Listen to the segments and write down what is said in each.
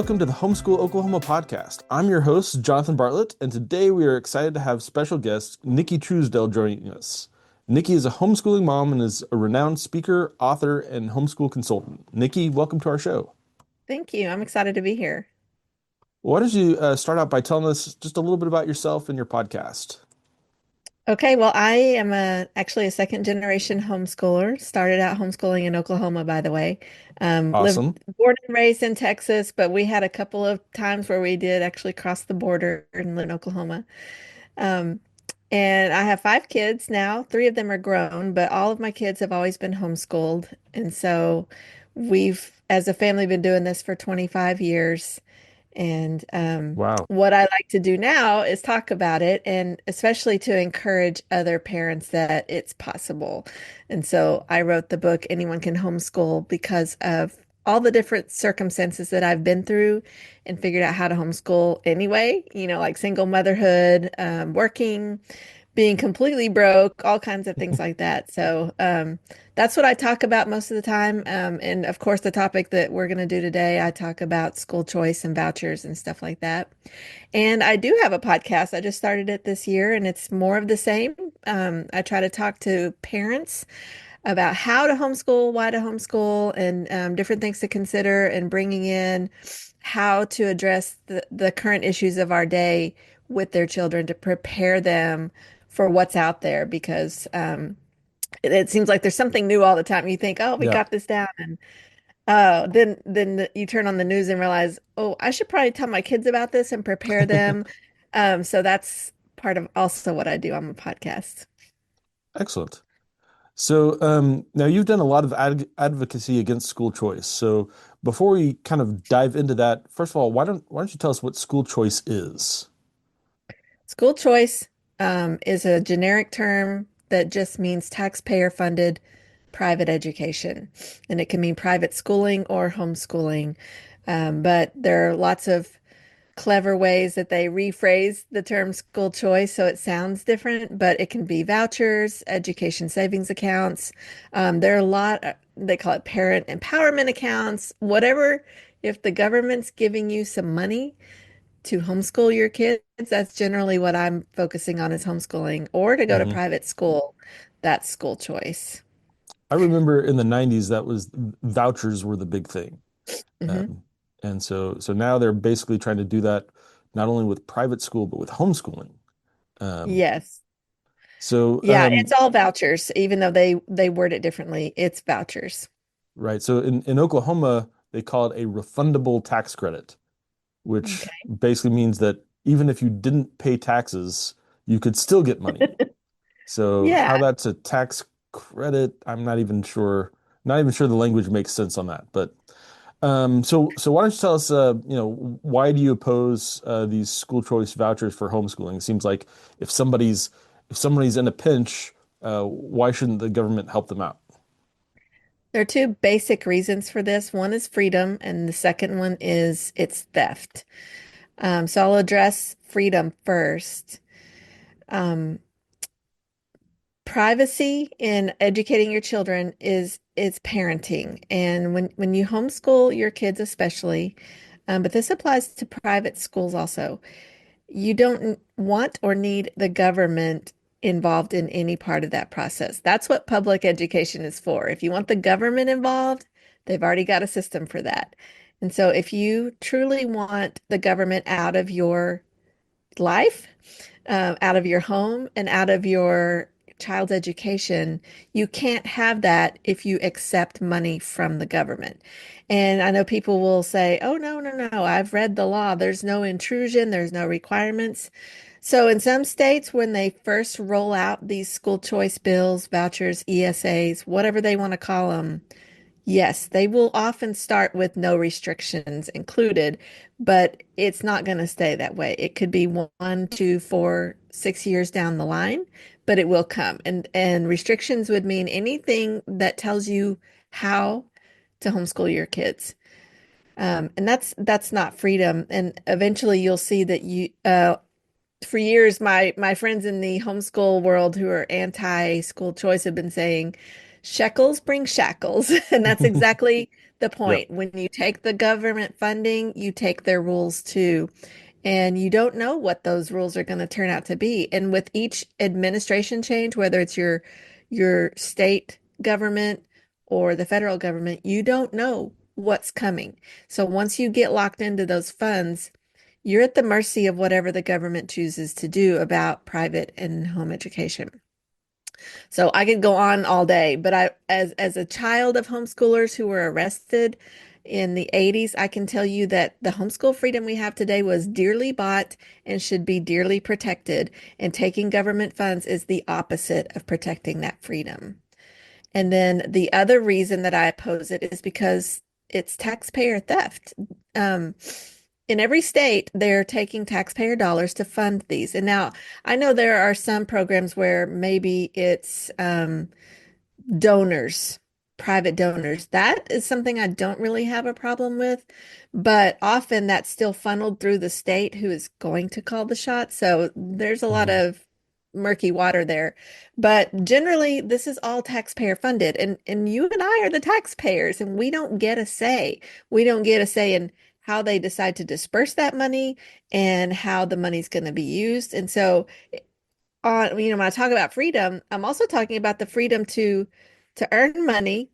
welcome to the Homeschool Oklahoma podcast. I'm your host, Jonathan Bartlett, and today we are excited to have special guest Nicki Truesdell joining us. Nicki is a homeschooling mom and is a renowned speaker, author, and homeschool consultant. Nicki, welcome to our show. Thank you. I'm excited to be here. Why don't you start out by telling us just a little bit about yourself and your podcast? Okay, well, I am actually a second generation homeschooler. Started out homeschooling in Oklahoma, by the way. Lived Awesome. born and raised in Texas, but we had a couple of times where we did actually cross the border and live in Oklahoma. Um, and I have five kids now. Three of them are grown, but all of my kids have always been homeschooled. And so as a family, been doing this for 25 years. And Wow. what I like to do now is talk about it, and especially to encourage other parents that it's possible. And so I wrote the book, Anyone Can Homeschool, because of all the different circumstances that I've been through and figured out how to homeschool anyway, like single motherhood, working, being completely broke, all kinds of things like that. So that's what I talk about most of the time. And of course, the topic that we're going to do today, I talk about school choice and vouchers and stuff like that. And I do have a podcast. I just started it this year, and it's more of the same. I try to talk to parents about how to homeschool, why to homeschool, and different things to consider, and bringing in how to address the current issues of our day with their children to prepare them for what's out there because it seems like there's something new all the time. You think, oh, we Yeah. got this down, and you turn on the news and realize, oh, I should probably tell my kids about this and prepare them. So that's part of also what I do on the podcast. Excellent. So now you've done a lot of advocacy against school choice. So before we kind of dive into that, first of all, why don't you tell us what school choice is? School choice is a generic term that just means taxpayer funded private education. And it can mean private schooling or homeschooling. But there are lots of clever ways that they rephrase the term school choice so it sounds different, but it can be vouchers, education savings accounts. There are a lot, they call it parent empowerment accounts, whatever. If the government's giving you some money to homeschool your kids, that's generally what I'm focusing on is homeschooling, or to go to Mhm. private school, that's school choice. I remember in the 90s that was vouchers were the big thing. Hmm. Um, and so now they're basically trying to do that not only with private school but with homeschooling. Um, Yes. so Yeah, it's all vouchers, even though they word it differently. It's vouchers. right, so in Oklahoma they call it a refundable tax credit, which Okay. basically means that even if you didn't pay taxes, you could still get money. So how Yeah. that's a tax credit, I'm not even sure. Not even sure the language makes sense on that. But so why don't you tell us, why do you oppose these school choice vouchers for homeschooling? It seems like if somebody's in a pinch, why shouldn't the government help them out? There are two basic reasons for this. One is freedom, and the second one is it's theft. So I'll address freedom first. Um, Privacy in educating your children is parenting, and when you homeschool your kids, especially, but this applies to private schools also. You don't want or need the government involved in any part of that process. That's what public education is for. If you want the government involved, they've already got a system for that. And so if you truly want the government out of your life, out of your home, and out of your child's education, you can't have that if you accept money from the government. And I know people will say, oh, no, no, no, I've read the law. There's no intrusion, there's no requirements. So in some states, when they first roll out these school choice bills, vouchers, ESAs, whatever they want to call them, yes, they will often start with no restrictions included, but it's not going to stay that way. It could be 1, 2, 4, 6 years down the line, but it will come. And restrictions would mean anything that tells you how to homeschool your kids. And that's not freedom. And eventually you'll see that for years, my friends in the homeschool world who are anti-school choice have been saying, shekels bring shackles. And that's exactly the Yep. point. When you take the government funding, you take their rules too. And you don't know what those rules are going to turn out to be. And with each administration change, whether it's your state government or the federal government, you don't know what's coming. So once you get locked into those funds, you're at the mercy of whatever the government chooses to do about private and home education. So I could go on all day, but as a child of homeschoolers who were arrested in the 80s, I can tell you that the homeschool freedom we have today was dearly bought and should be dearly protected. And taking government funds is the opposite of protecting that freedom. And then the other reason that I oppose it is because it's taxpayer theft. Um, in every state, they're taking taxpayer dollars to fund these. And now I know there are some programs where maybe it's donors, private donors. That is something I don't really have a problem with, but often that's still funneled through the state who is going to call the shots. So there's a lot Hmm. of murky water there. But generally, this is all taxpayer funded, and you and I are the taxpayers, and we don't get a say. We don't get a say in how they decide to disperse that money and how the money's going to be used. And so when I talk about freedom, I'm also talking about the freedom to earn money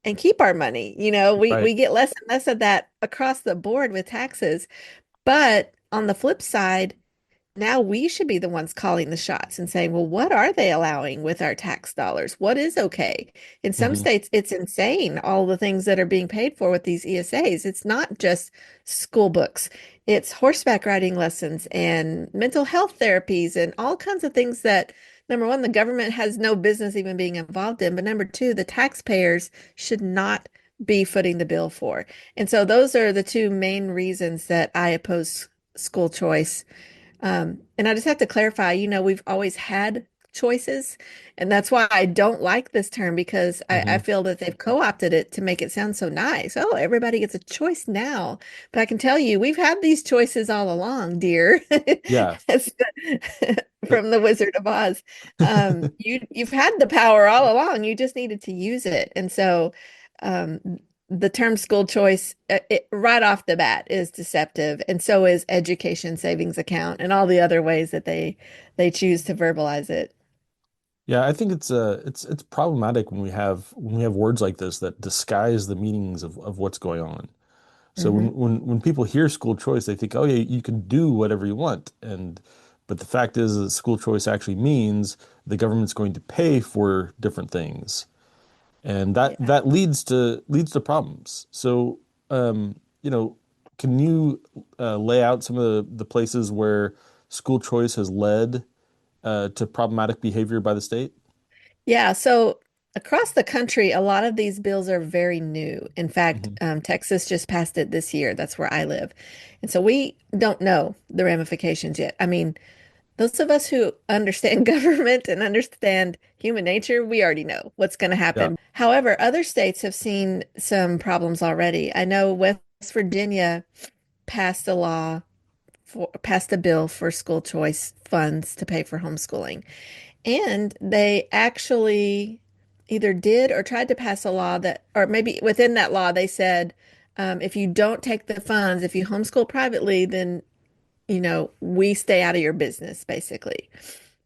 and keep our money. We Right. get less and less of that across the board with taxes. But on the flip side, now we should be the ones calling the shots and saying, well, what are they allowing with our tax dollars? What is okay? In some Hmm. states, it's insane, all the things that are being paid for with these ESAs. It's not just school books, it's horseback riding lessons and mental health therapies and all kinds of things that, number one, the government has no business even being involved in. But number two, the taxpayers should not be footing the bill for. And so those are the two main reasons that I oppose school choice. And I just have to clarify, we've always had choices, and that's why I don't like this term because I Hmm. feel that they've co-opted it to make it sound so nice. Oh, everybody gets a choice now. But I can tell you, we've had these choices all along, dear. Yeah. As- Uh, From the Wizard of Oz. You've had the power all along. You just needed to use it. And so um, the term school choice right off the bat is deceptive, and so is education savings account and all the other ways that they choose to verbalize it. Yeah, I think it's problematic when we have words like this that disguise the meanings of what's going on. So Hmm. when people hear school choice, they think, oh yeah, you can do whatever you want. But the fact is that school choice actually means the government's going to pay for different things. And Yeah. that leads to problems. So you know, can you lay out some of the places where school choice has led to problematic behavior by the state? Yeah, so across the country, a lot of these bills are very new. In fact, Hmm. Texas just passed it this year. That's where I live. And so we don't know the ramifications yet. I mean, those of us who understand government and understand human nature, we already know what's going to Yeah. happen. However, other states have seen some problems already. I know West Virginia passed a law passed a bill for school choice funds to pay for homeschooling. And they actually either did or tried to pass a law that, or maybe within that law, they said, if you don't take the funds, if you homeschool privately, then, we stay out of your business, basically.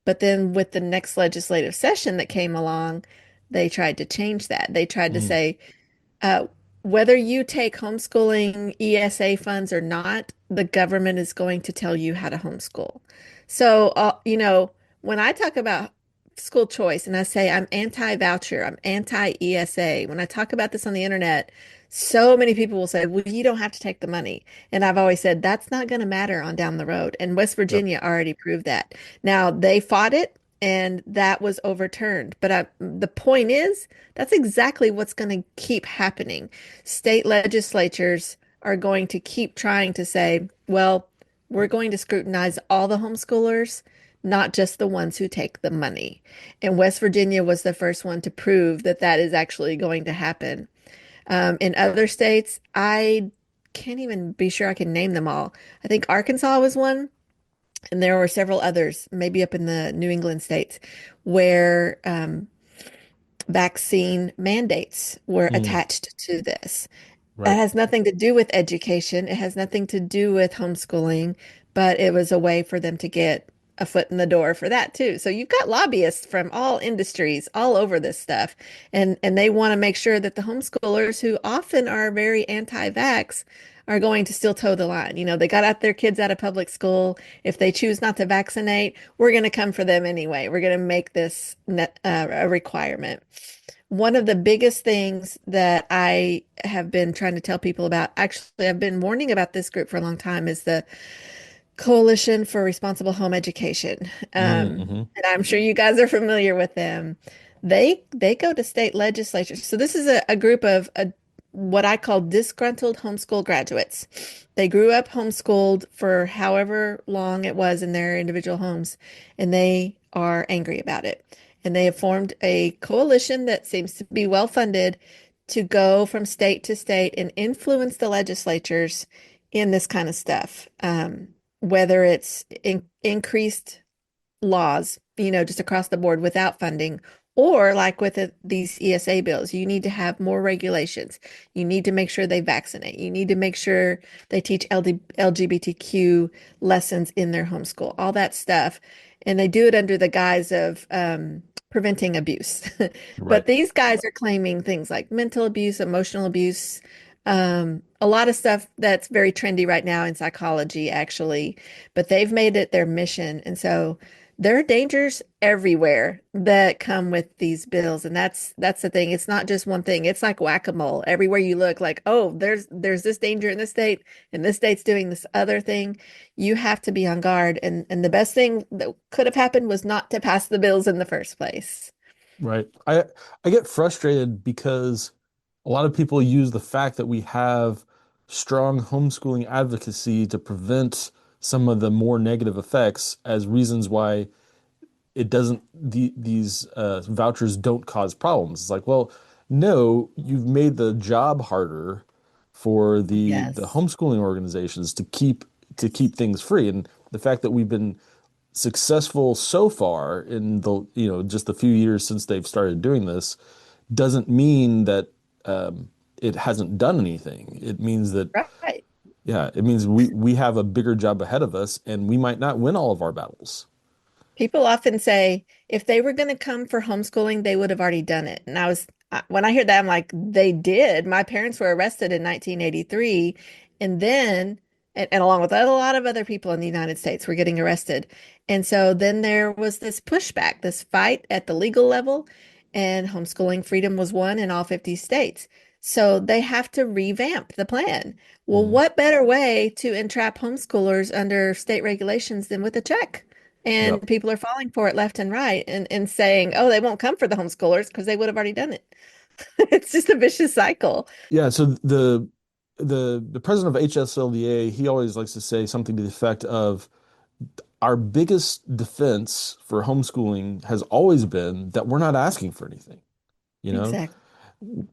But then with the next legislative session that came along, they tried to change that. They tried to Mm. say, uh, whether you take homeschooling ESA funds or not, the government is going to tell you how to homeschool. So, when I talk about school choice and I say I'm anti-voucher, I'm anti-ESA, when I talk about this on the internet, so many people will say, well, you don't have to take the money. And I've always said that's not going to matter on down the road. And West Yep. Virginia already proved that. Now, they fought it and that was overturned. But the point is, that's exactly what's going to keep happening. State legislatures are going to keep trying to say, well, we're going to scrutinize all the homeschoolers, not just the ones who take the money. And West Virginia was the first one to prove that that is actually going to happen. In other states, I can't even be sure I can name them all. I think Arkansas was one, and there were several others, maybe up in the New England states, where vaccine mandates were Mm, attached to this. It right. has nothing to do with education. It has nothing to do with homeschooling, but it was a way for them to get a foot in the door for that too. So you've got lobbyists from all industries all over this stuff, and they want to make sure that the homeschoolers, who often are very anti-vax, are going to still toe the line. They got out their kids out of public school. If they choose not to vaccinate, we're going to come for them anyway. We're going to make this a requirement. One of the biggest things that I have been trying to tell people about, actually, I've been warning about this group for a long time, is the Coalition for Responsible Home Education. Mm-hmm. And I'm sure you guys are familiar with them. They go to state legislatures. So this is a group of what I call disgruntled homeschool graduates. They grew up homeschooled for however long it was in their individual homes, and they are angry about it. And they have formed a coalition that seems to be well funded to go from state to state and influence the legislatures in this kind of stuff. Whether it's increased laws, just across the board without funding, or like with these ESA bills, you need to have more regulations. You need to make sure they vaccinate. You need to make sure they teach LGBTQ lessons in their homeschool, all that stuff. And they do it under the guise of preventing abuse. Right. But these guys are claiming things like mental abuse, emotional abuse, a lot of stuff that's very trendy right now in psychology, actually. But they've made it their mission. And so there are dangers everywhere that come with these bills, and that's the thing. It's not just one thing. It's like whack-a-mole. Everywhere you look, like, oh, there's this danger in this state, and this state's doing this other thing. You have to be on guard. And the best thing that could have happened was not to pass the bills in the first place. Right. I get frustrated because a lot of people use the fact that we have strong homeschooling advocacy to prevent some of the more negative effects as reasons why it doesn't these vouchers don't cause problems. It's like, well, no, you've made the job harder for the Yes. homeschooling organizations to keep things free. And the fact that we've been successful so far in the, just the few years since they've started doing this doesn't mean that it hasn't done anything. It means that, Right. yeah, it means we have a bigger job ahead of us and we might not win all of our battles. People often say if they were going to come for homeschooling, they would have already done it. And when I hear that, I'm like, they did. My parents were arrested in 1983. And then, and along with a lot of other people in the United States were getting arrested. And so then there was this pushback, this fight at the legal level, and homeschooling freedom was won in all 50 states. So they have to revamp the plan. Well, Mhm. what better way to entrap homeschoolers under state regulations than with a check? Yep. And people are falling for it left and right and saying, oh, they won't come for the homeschoolers because they would have already done it. It's just a vicious cycle. Yeah, so the president of HSLDA, he always likes to say something to the effect of our biggest defense for homeschooling has always been that we're not asking for anything. You know, Exactly.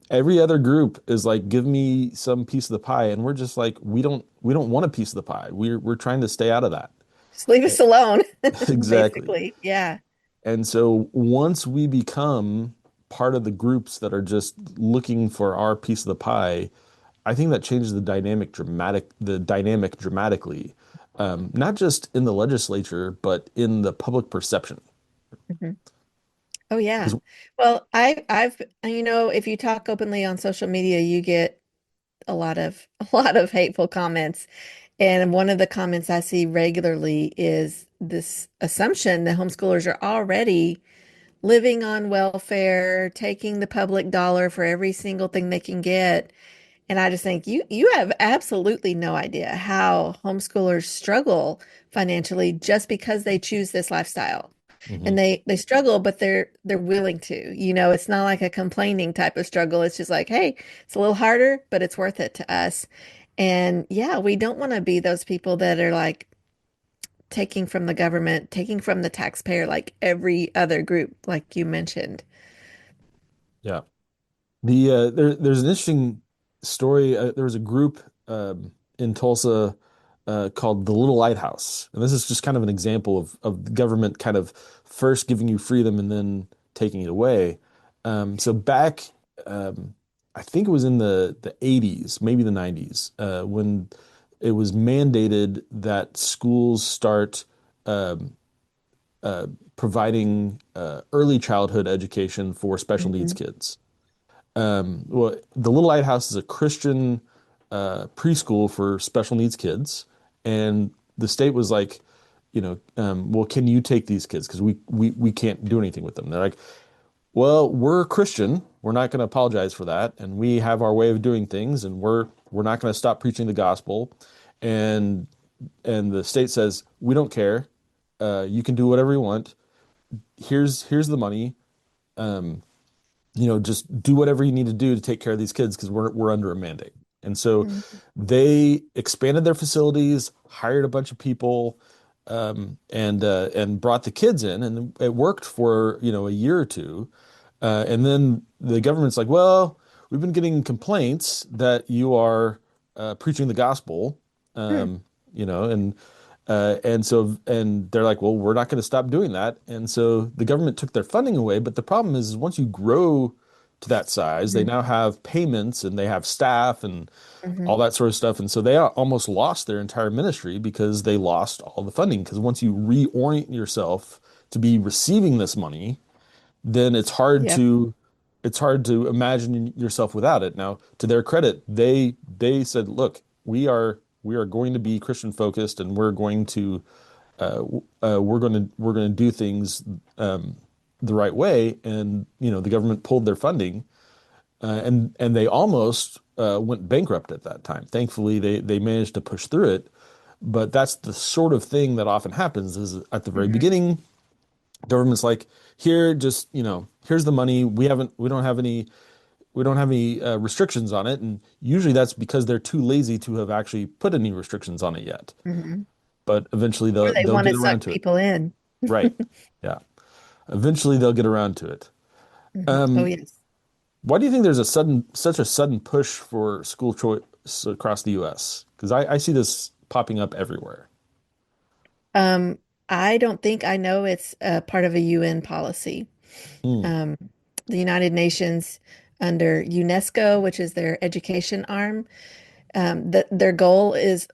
every other group is like, give me some piece of the pie, and we're just like, we don't want a piece of the pie. We're trying to stay out of that. Just leave us alone, Exactly. basically. Yeah. And so once we become part of the groups that are just looking for our piece of the pie, I think that changes the dynamic dramatically, not just in the legislature, but in the public perception. Mhm. Oh yeah. Because Well, if you talk openly on social media, you get a lot of hateful comments. And one of the comments I see regularly is this assumption that homeschoolers are already living on welfare, taking the public dollar for every single thing they can get. And I just think you have absolutely no idea how homeschoolers struggle financially just because they choose this lifestyle. And Mhm. they struggle, but they're willing to. It's not like a complaining type of struggle. It's just like, hey, it's a little harder, but it's worth it to us. And yeah, we don't want to be those people that are like taking from the government, taking from the taxpayer, like every other group, like you mentioned. Yeah. There's an interesting story. There was a group in Tulsa called the Little Lighthouse, and this is just kind of an example of the government kind of first giving you freedom and then taking it away. So back, um, I think it was in the 80s, maybe the 90s, when it was mandated that schools start um, uh, providing early childhood education for special needs Hmm. kids. Well, the Little Lighthouse is a Christian preschool for special needs kids, and the state was like, well, can you take these kids? Because we can't do anything with them. They're like, well, we're Christian. We're not going to apologize for that, and we have our way of doing things, and we're not going to stop preaching the gospel. And and the state says, we don't care. You can do whatever you want. Here's the money. Um, just do whatever you need to do to take care of these kids because we're under a mandate. And so Hmm. they expanded their facilities, hired a bunch of people, and brought the kids in, and it worked for a year or two. And then the government's like, well, we've been getting complaints that you are preaching the gospel, Hmm. um, and they're like, well, we're not going to stop doing that. And so the government took their funding away. But the problem is once you grow to that size, they Hmm. now have payments and they have staff and Hmm. all that sort of stuff. And so they almost lost their entire ministry because they lost all the funding. Because once you reorient yourself to be receiving this money, then Yep. it's hard to imagine yourself without it. Now, to their credit, they said, look, we are going to be Christian focused, and we're going to do things the right way. And the government pulled their funding, and they almost went bankrupt at that time. Thankfully, they managed to push through it. But that's the sort of thing that often happens is at the very Hmm. beginning, government's like, here, just, here's the money. We don't have any restrictions on it. And usually that's because they're too lazy to have actually put any restrictions on it yet. Hmm. But eventually Or they they'll want to get around suck to it. people in. Right. Yeah. Eventually they'll get around to it. Hmm. Oh, Um, yes. why do you think there's such a sudden push for school choice across the US? Because I see this popping up everywhere. Um, I don't think I know it's a part of a UN policy. Hmm. Um, the United Nations under UNESCO, which is their education arm, that their goal is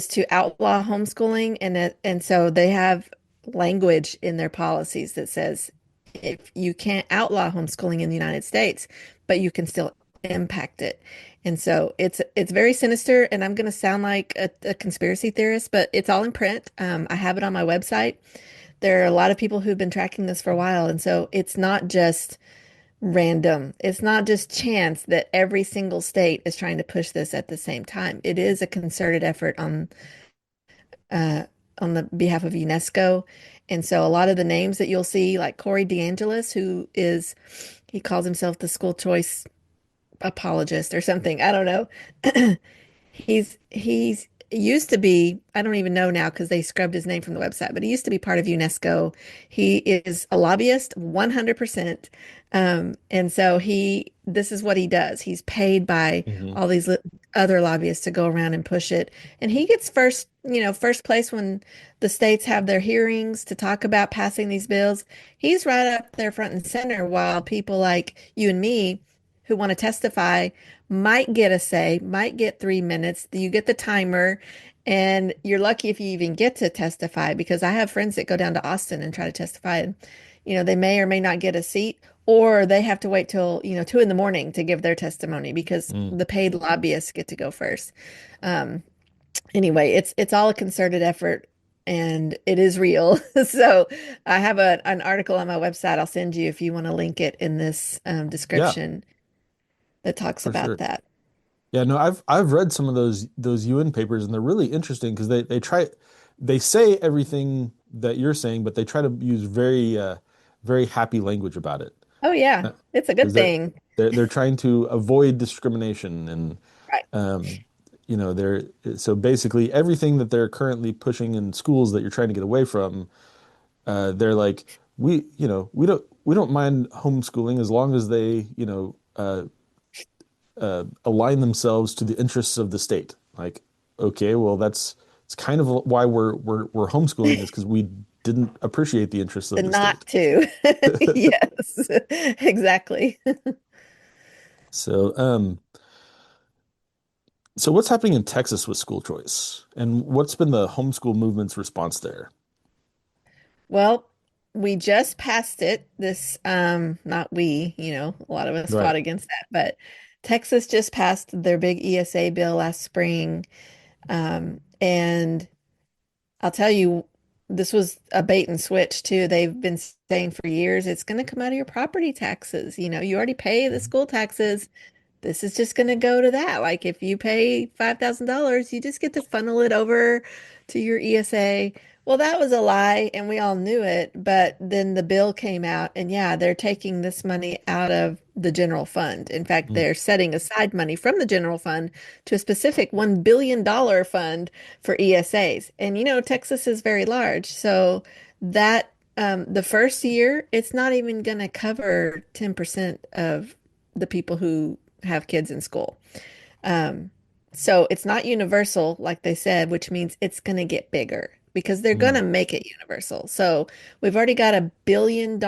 to outlaw homeschooling, and so they have language in their policies that says if you can't outlaw homeschooling in the United States, but you can still impact it. And so it's very sinister, and I'm going to sound like a conspiracy theorist, but it's all in print. I have it on my website. There are a lot of people who've been tracking this for a while, and so it's not just random. It's not just chance that every single state is trying to push this at the same time. It is a concerted effort uh, on the behalf of UNESCO. And so a lot of the names that you'll see, like Corey DeAngelis, he calls himself the school choice apologist or something. I don't know. He's used to be, I don't even know now because they scrubbed his name from the website, but he used to be part of UNESCO. He is a lobbyist 100%. And so this is what he does. He's paid by Hmm. all these other lobbyists to go around and push it. And he gets first place when the states have their hearings to talk about passing these bills. He's right up there front and center while people like you and me who want to testify might get a say, might get 3 minutes. You get the timer, and you're lucky if you even get to testify because I have friends that go down to Austin and try to testify, and they may or may not get a seat, or they have to wait till 2 in the morning to give their testimony because Mm. the paid lobbyists get to go first. Um, anyway, it's all a concerted effort. And it is real. So I have an article on my website. I'll send you if you want to link it in this Yeah, description that talks for about sure. that. Yeah, no, I've read some of those UN papers, and they're really interesting because they say everything that you're saying, but they try to use very happy language about it. Oh yeah, it's a good Because thing. they're trying to avoid discrimination, and Right. um they're so basically everything that they're currently pushing in schools that you're trying to get away from, they're like, we don't mind homeschooling as long as they align themselves to the interests of the state. Like, okay, well, it's kind of why we're homeschooling is because we didn't appreciate the interests The of the not state. to. Yes, exactly. So, so what's happening in Texas with school choice, and what's been the homeschool movement's response there? Well, we just passed it. Not we, a lot of us Right. fought against that, but Texas just passed their big ESA bill last spring. And I'll tell you, this was a bait and switch too. They've been saying for years it's going to come out of your property taxes. You already pay the Mhm. school taxes. This is just going to go to that. Like if you pay $5,000, you just get to funnel it over to your ESA. Well, that was a lie, and we all knew it. But then the bill came out, and yeah, they're taking this money out of the general fund. In fact, Mm, they're setting aside money from the general fund to a specific $1 billion fund for ESAs. And Texas is very large. So that the first year, it's not even going to cover 10% of the people who have kids in school. Um, so it's not universal, like they said, which means it's going to get bigger because they're going mm, to make it universal. So we've already got $1 billion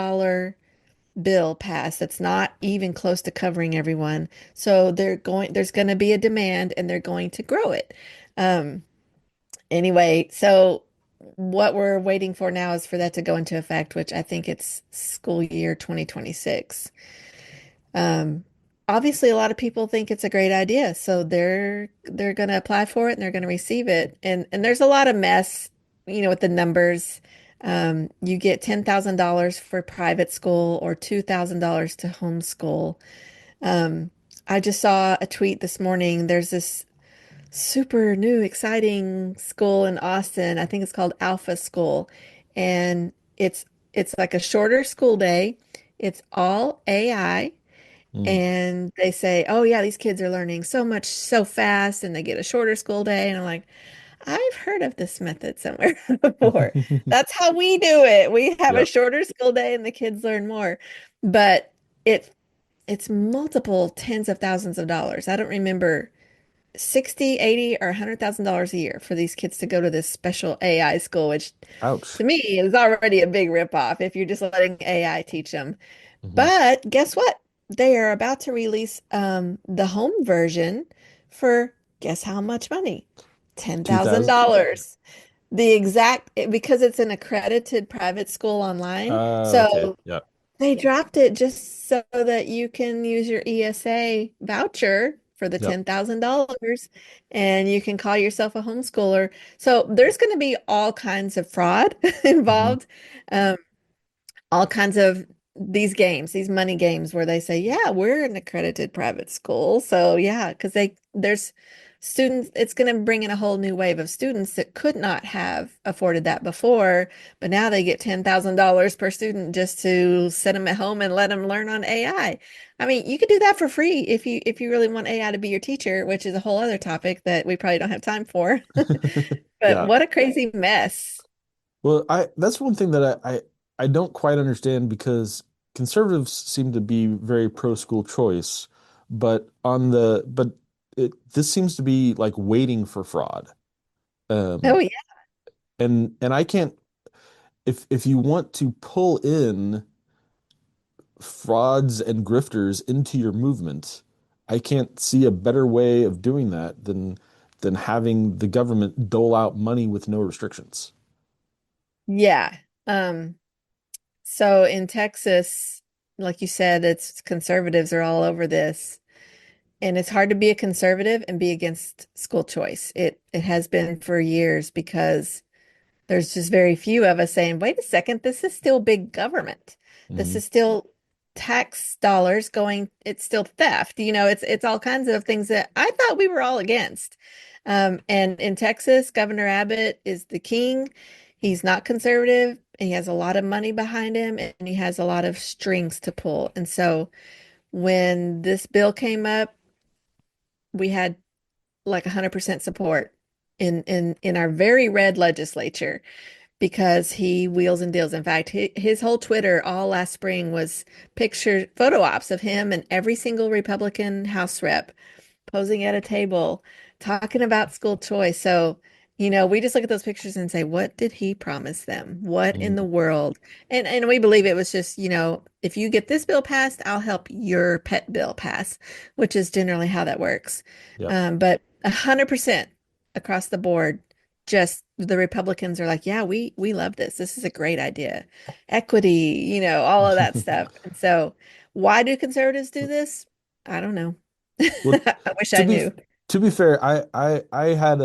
bill passed that's not even close to covering everyone. So there's going to be a demand and they're going to grow it. Um, anyway, so what we're waiting for now is for that to go into effect, which I think it's school year 2026. Um, obviously, a lot of people think it's a great idea, so they're going to apply for it and they're going to receive it. And there's a lot of mess, with the numbers. You get $10,000 for private school or $2,000 to homeschool. Um, I just saw a tweet this morning. There's this super new, exciting school in Austin. I think it's called Alpha School, and it's like a shorter school day. It's all AI. mm. And they say, oh, yeah, these kids are learning so much so fast and they get a shorter school day. And I'm like, I've heard of this method somewhere before. That's how we do it. We have a Yep. shorter school day and the kids learn more. But it it's multiple tens of thousands of dollars. I don't remember 60, 80, or $100,000 a year for these kids to go to this special AI school, which Ouch. to me is already a big ripoff if you're just letting AI teach them. Hmm. But guess what? They are about to release the home version for guess how much money? 2000. $10,000. The exact because it's an accredited private school online. Okay. So Yep. they dropped it just so that you can use your ESA voucher for the Yep. $10,000 and you can call yourself a homeschooler. So there's going to be all kinds of fraud Hmm. involved. Um, all kinds of these games, these money games where they say, yeah, we're an accredited private school. So yeah, because there's students, it's going to bring in a whole new wave of students that could not have afforded that before, but now they get $10,000 per student just to sit them at home and let them learn on AI. I mean, you could do that for free if you really want AI to be your teacher, which is a whole other topic that we probably don't have time for. But Yeah. what a crazy mess. Well, I that's one thing that I don't quite understand because conservatives seem to be very pro school choice, but this seems to be like waiting for fraud. Oh Um, yeah. and I can't if you want to pull in frauds and grifters into your movement, I can't see a better way of doing that than having the government dole out money with no restrictions. Yeah. Um, So in Texas, like you said, it's conservatives are all over this. And it's hard to be a conservative and be against school choice. It has been for years because there's just very few of us saying, wait a second, this is still big government. This Hmm. is still tax dollars going, it's still theft. It's all kinds of things that I thought we were all against. And in Texas, Governor Abbott is the king. He's not conservative, and he has a lot of money behind him, and he has a lot of strings to pull. And so when this bill came up, we had like 100% support in our very red legislature because he wheels and deals. In fact, his whole Twitter all last spring was photo ops of him and every single Republican House rep posing at a table talking about school choice. So, We just look at those pictures and say, what did he promise them? What in the Mhm. world? And we believe it was just, if you get this bill passed, I'll help your pet bill pass, which is generally how that works. Yep. But 100% across the board, just the Republicans are like, yeah, we love this. This is a great idea. Equity, all of that stuff. And so why do conservatives do this? I don't know. Well, I wish to I be knew. to be fair, I had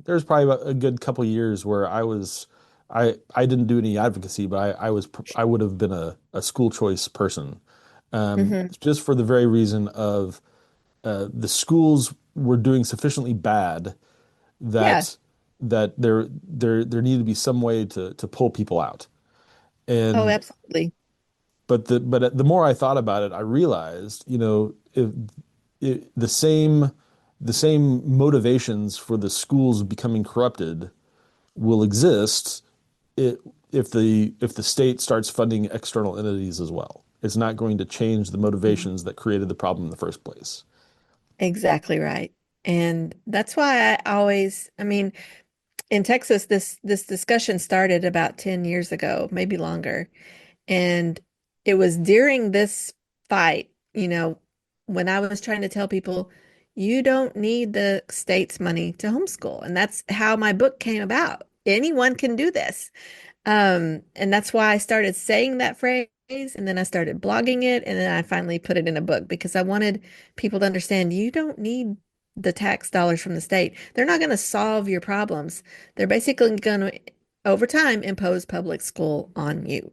there's probably about a good couple years where I didn't do any advocacy, but I would have been a school choice person, Hmm. just for the very reason of the schools were doing sufficiently bad Yeah. that there needed to be some way to pull people out. Oh, And absolutely. but the more I thought about it, I realized, if the same motivations for the schools becoming corrupted will exist it, if the state starts funding external entities as well. It's not going to change the Mhm. motivations that created the problem in the first place. Exactly right. And that's why I mean, in Texas, this discussion started about 10 years ago, maybe longer. And it was during this fight, when I was trying to tell people, you don't need the state's money to homeschool. And that's how my book came about. Anyone can do this. And that's why I started saying that phrase, and then I started blogging it, and then I finally put it in a book because I wanted people to understand you don't need the tax dollars from the state. They're not going to solve your problems. They're basically going to, over time, impose public school on you.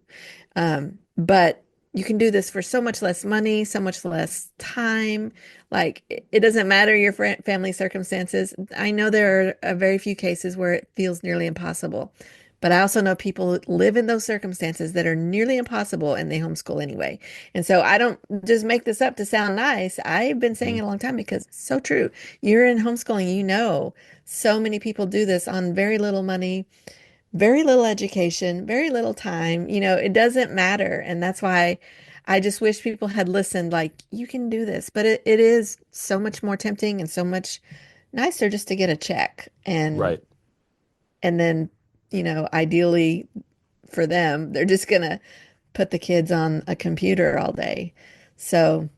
But you can do this for so much less money, so much less time. Like it doesn't matter your family circumstances. I know there are very few cases where it feels nearly impossible, but I also know people who live in those circumstances that are nearly impossible and they homeschool anyway. And so I don't just make this up to sound nice. I've been saying Mhm. it a long time because it's so true. You're in homeschooling, so many people do this on very little money, very little education, very little time. It doesn't matter. And that's why I just wish people had listened, like, you can do this. But it is so much more tempting and so much nicer just to get a check. And Right. and then, ideally for them, they're just gonna put the kids on a computer all day. So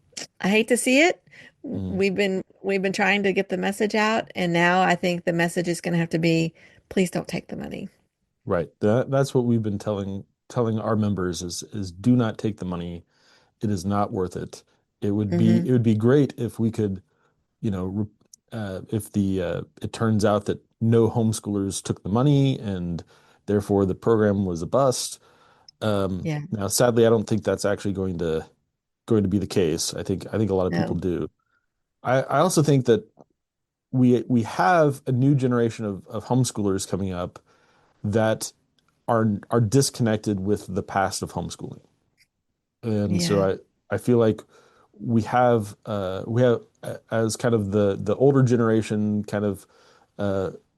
I hate to see it. Mhm. We've been trying to get the message out, and now I think the message is gonna have to be, please don't take the money. Right. That's what we've been telling our members is do not take the money. It is not worth it. It would be Hmm. it would be great if we could, if the it turns out that no homeschoolers took the money and therefore the program was a bust. Yeah. Now, sadly, I don't think that's actually going to be the case. I think a lot of people No. do. I also think that we have a new generation of homeschoolers coming up that are disconnected with the past of homeschooling. And so Yeah. I feel like we have as kind of the older generation kind of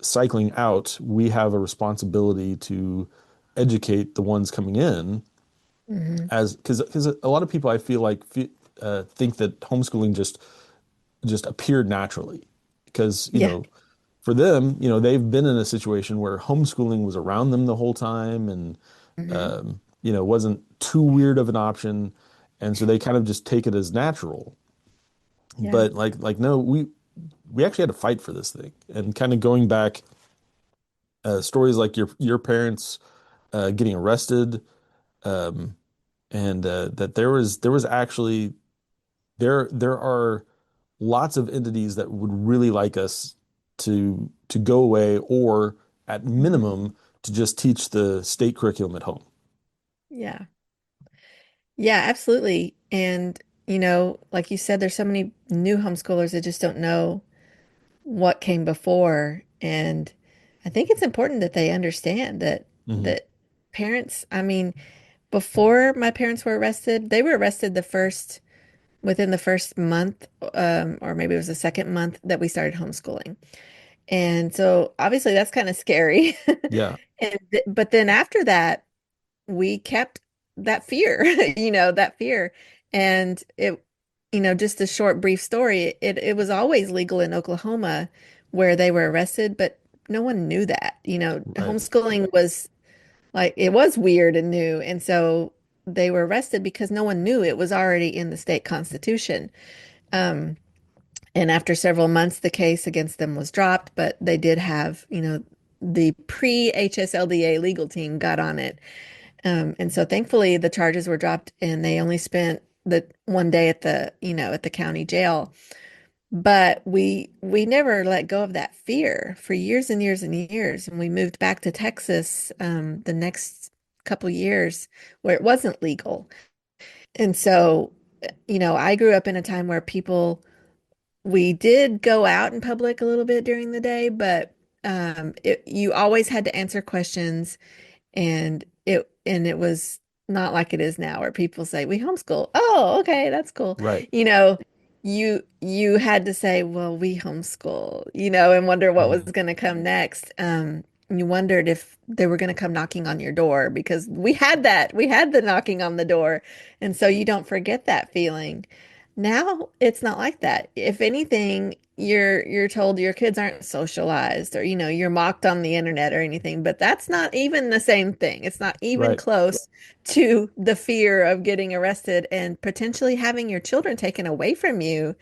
cycling out, we have a responsibility to educate the ones coming in, Hmm. as because a lot of people I feel like think that homeschooling just appeared naturally because Yeah. for them, they've been in a situation where homeschooling was around them the whole time and Hmm. wasn't too weird of an option, and so they kind of just take it as natural. Yeah. But like no, we actually had to fight for this thing, and kind of going back, stories like your parents getting arrested, um, and that there was actually there are lots of entities that would really like us to go away or at Hmm. minimum to just teach the state curriculum at home. Yeah. Yeah, absolutely. And, like you said, there's so many new homeschoolers that just don't know what came before. And I think it's important that they understand that Hmm. that parents, I mean, before my parents were arrested, they were arrested within the first month, or maybe it was the second month that we started homeschooling. And so obviously that's kind of scary. Yeah. But then after that, we kept that fear, that fear. And just a short, brief story, it was always legal in Oklahoma where they were arrested, but no one knew that. Right. Homeschooling was like it was weird and new, and so they were arrested because no one knew it was already in the state constitution. Um, and after several months, the case against them was dropped, but they did have, the pre-HSLDA legal team got on it. And so thankfully the charges were dropped and they only spent the one day at the county jail. But we never let go of that fear for years and years and years. And we moved back to Texas the next couple years where it wasn't legal. And so, I grew up in a time where we did go out in public a little bit during the day, but you always had to answer questions, and it was not like it is now where people say we homeschool. Oh, okay, that's cool. Right. You know, you had to say, well, we homeschool, and wonder what was Mhm. going to come next. You wondered if they were going to come knocking on your door because we had that. We had the knocking on the door. And so you don't forget that feeling. Now it's not like that. If anything, you're told your kids aren't socialized or you're mocked on the internet or anything, but that's not even the same thing. It's not even Right. close to the fear of getting arrested and potentially having your children taken away from you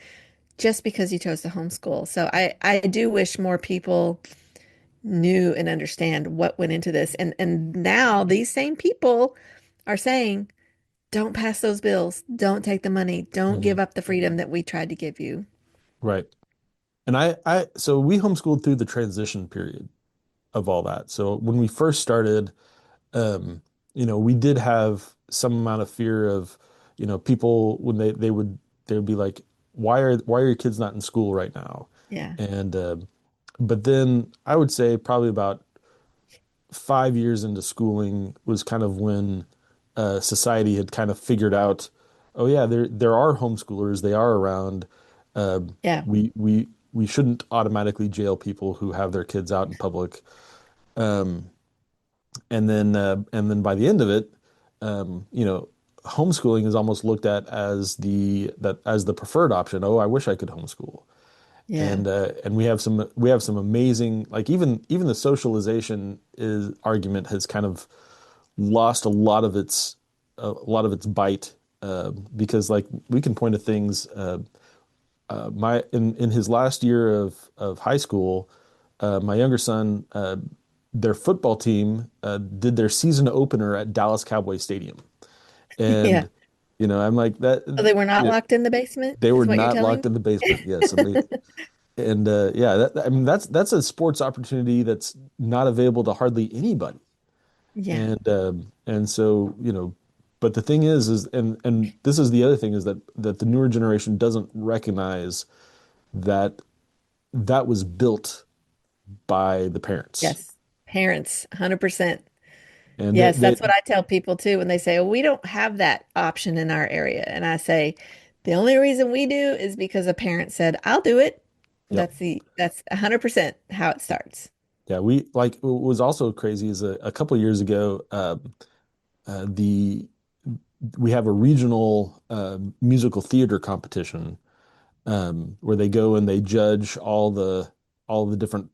just because you chose to homeschool. So I do wish more people knew and understand what went into this. And now these same people are saying, don't pass those bills. Don't take the money. Don't Mhm. give up the freedom that we tried to give you. Right. And so we homeschooled through the transition period of all that. So when we first started, um, we did have some amount of fear of, people when they would be like, why are your kids not in school right now? Yeah. And but then I would say probably about 5 years into schooling was kind of when society had kind of figured out, oh yeah, there are homeschoolers, they are around. Uh, Yeah. we shouldn't automatically jail people who have their kids out in public. Um, and then by the end of it, homeschooling is almost looked at as the preferred option. Oh, I wish I could homeschool. Yeah. And we have some amazing, like, even the socialization is argument has kind of lost a lot of its bite, because, like, we can point to things, my in his last year of high school, my younger son, their football team did their season opener at Dallas Cowboy Stadium. Yeah. And I'm like, that, So they were not you know, locked in the basement, they were is what you're not telling locked in the basement. Yes, and yeah, I mean, that's a sports opportunity that's not available to hardly anybody. Yeah. And so, but the thing is and this is the other thing, is that the newer generation doesn't recognize that that was built by the parents. Yes. Parents, 100%. And Yes, that's what I tell people too when they say, "Oh, we don't have that option in our area." And I say, "The only reason we do is because a parent said, 'I'll do it.'" yep. That's 100% how it starts. Yeah, we like what was also crazy is a couple of years ago, the we have a regional musical theater competition, where they go and they judge all the different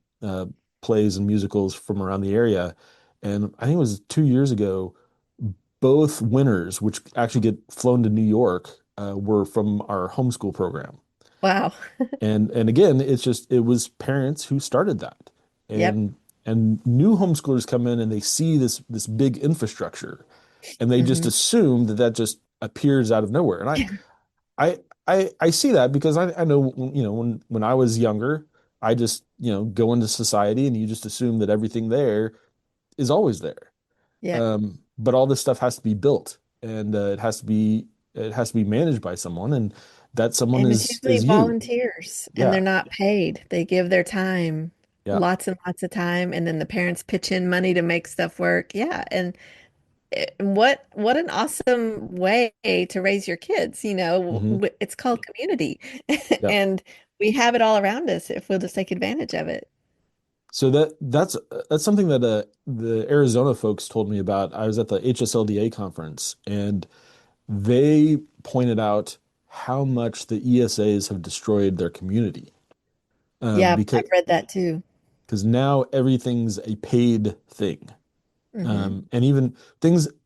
plays and musicals from around the area. And I think it was 2 years ago, both winners, which actually get flown to New York, were from our homeschool program. Wow. And again, it was parents who started that. Yep. And new homeschoolers come in and they see this big infrastructure, and they just Hmm. assume that just appears out of nowhere. And I I see that because I know, when I was younger, I just, go into society and you just assume that everything there is always there. Yep. But all this stuff has to be built, and it has to be managed by someone, and that someone And it's is usually is you. volunteers and they're Yeah. not paid. They give their time, Yeah. lots and lots of time, and then the parents pitch in money to make stuff work. Yeah. And what an awesome way to raise your kids, Hmm. It's called community. Yeah. And we have it all around us if we'll just take advantage of it. So that's something that the Arizona folks told me about. I was at the HSLDA conference, and they pointed out how much the ESAs have destroyed their community. Yeah, Because I've read that too. because now everything's a paid thing. Hmm. And even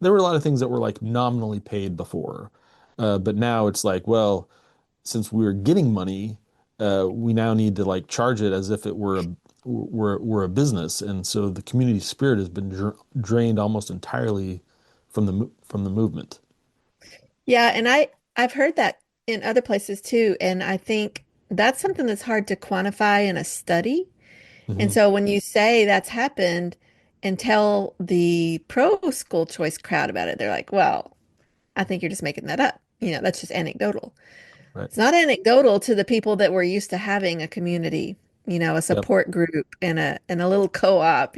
there were a lot of things that were like nominally paid before. But now it's like, well, since we were getting money, we now need to like charge it as if it were a business. And so the community spirit has been drained almost entirely from the movement. Yeah, and I've heard that in other places too, and I think that's something that's hard to quantify in a study. And Hmm. so when you say that's happened and tell the pro school choice crowd about it, they're like, well, I think you're just making that up. That's just anecdotal. Right. It's not anecdotal to the people that were used to having a community, a Yep. support group and a little co-op,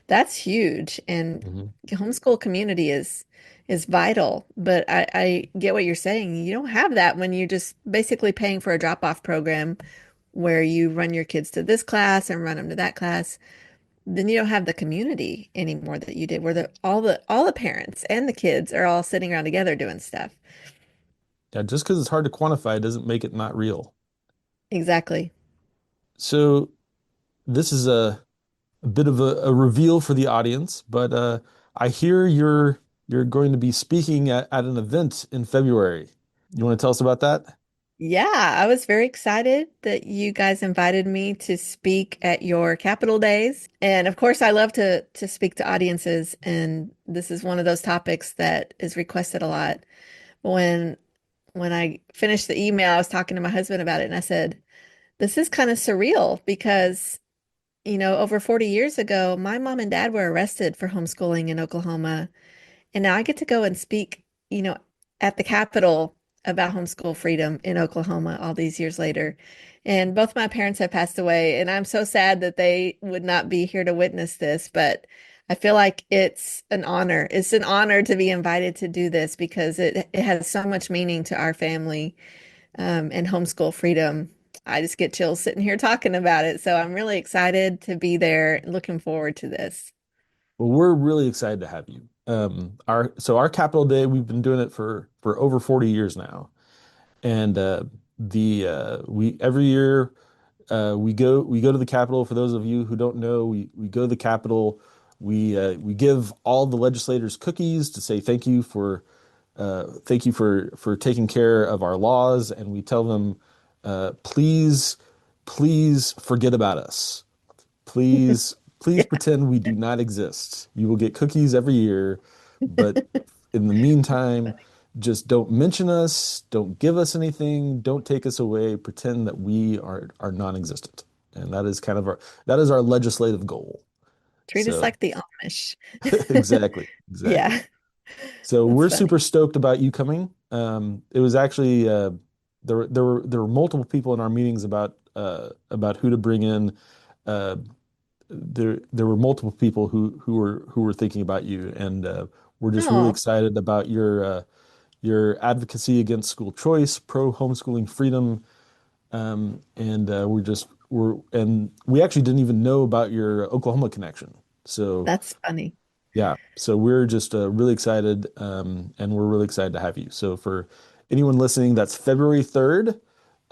that's huge. And Hmm. homeschool community is vital. But I get what you're saying. You don't have that when you're just basically paying for a drop-off program where you run your kids to this class and run them to that class. Then you don't have the community anymore that you did, where all the parents and the kids are all sitting around together doing stuff. Yeah, just because it's hard to quantify doesn't make it not real. Exactly. So this is a bit of a reveal for the audience, but I hear you're going to be speaking at an event in February. You want to tell us about that? Yeah, I was very excited that you guys invited me to speak at your Capitol Days. And of course, I love to speak to audiences, and this is one of those topics that is requested a lot. When when I finished the email, I was talking to my husband about it, and I said, "This is kind of surreal because, over 40 years ago, my mom and dad were arrested for homeschooling in Oklahoma. And now I get to go and speak, you know, at the Capitol about homeschool freedom in Oklahoma all these years later. And both my parents have passed away, and I'm so sad that they would not be here to witness this, but I feel like it's an honor. It's an honor to be invited to do this because it has so much meaning to our family, and homeschool freedom. I just get chills sitting here talking about it. So I'm really excited to be there, looking forward to this. Well, we're really excited to have you. Our Capital Day, we've been doing it for over 40 years now, and the we every year we go to the Capitol. For those of you who don't know, we go to the Capitol. We give all the legislators cookies to say thank you for taking care of our laws, and we tell them, please forget about us. Please Yeah, pretend we do not exist. You will get cookies every year, but in the meantime, just don't mention us, don't give us anything, don't take us away, pretend that we are non-existent. And that is our legislative goal. treat us So like the Amish. exactly, exactly. Yeah, So that's we're funny. super stoked about you coming. It was actually there were multiple people in our meetings about who to bring in. Uh, there were multiple people who were thinking about you, and we're just really Oh, excited about your advocacy against school choice, pro homeschooling freedom, and we actually didn't even know about your Oklahoma connection. So that's funny. yeah, so we're just really excited, and we're really excited to have you. So for anyone listening, that's February 3rd.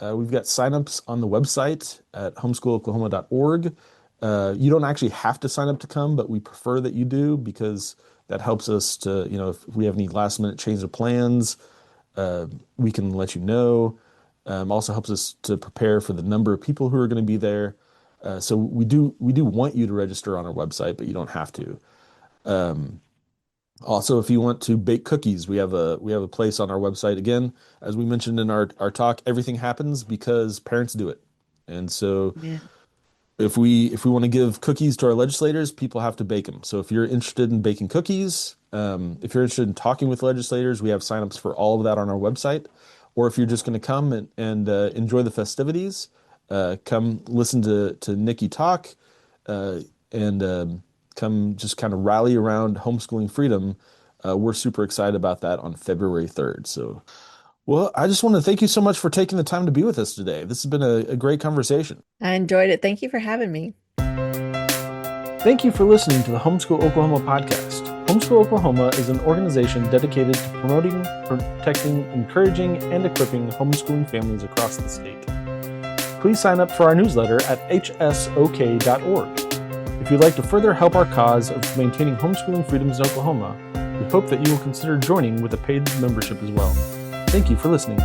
We've got signups on the website at homeschooloklahoma.org. You don't actually have to sign up to come, but we prefer that you do because that helps us to, if we have any last minute change of plans, uh, we can let you know. Also helps us to prepare for the number of people who are going to be there. So we do want you to register on our website, but you don't have to. Um, Also, if you want to bake cookies, we have a place on our website. Again, as we mentioned in our talk, everything happens because parents do it. And so Yeah. if we want to give cookies to our legislators, people have to bake them. So if you're interested in baking cookies, if you're interested in talking with legislators, we have signups for all of that on our website. Or if you're just going to come and enjoy the festivities, come listen to Nikki talk, uh, and come just kind of rally around homeschooling freedom. We're super excited about that on February 3rd. So, well, I just want to thank you so much for taking the time to be with us today. This has been a great conversation. I enjoyed it. Thank you for having me. Thank you for listening to the Homeschool Oklahoma podcast. Homeschool Oklahoma is an organization dedicated to promoting, protecting, encouraging, and equipping homeschooling families across the state. please sign up for our newsletter at hsok.org. If you'd like to further help our cause of maintaining homeschooling freedoms in Oklahoma, we hope that you will consider joining with a paid membership as well. Thank you for listening.